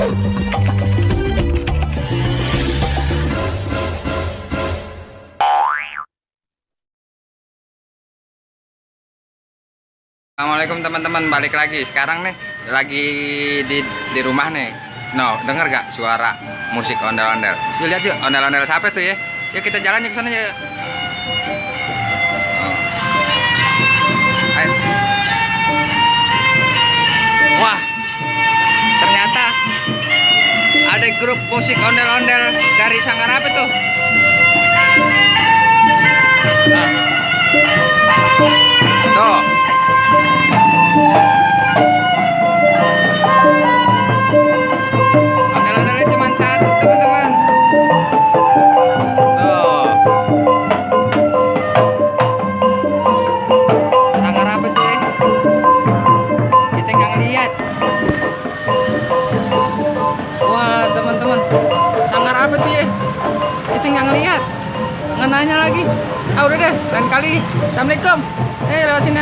Assalamualaikum teman-teman, balik lagi. Sekarang nih lagi di rumah nih. No, denger gak suara musik ondel-ondel? Yuk lihat yuk, ondel-ondel siapa tuh ya? Yuk kita jalan yuk ke sana yuk. Ayo. Wah, ternyata ada grup musik ondel-ondel dari Sanggar apa tuh? Tuh. Ondel-ondelnya cuma satu teman-teman. Tuh. Sanggar apa tuh ya? Kita nggak ngeliat. Wah teman-teman, sanggar apa tuh ya? Kita nggak ngeliat. Nggak nanya lagi. Ah udah deh, lain kali. Assalamualaikum. Lewat sini.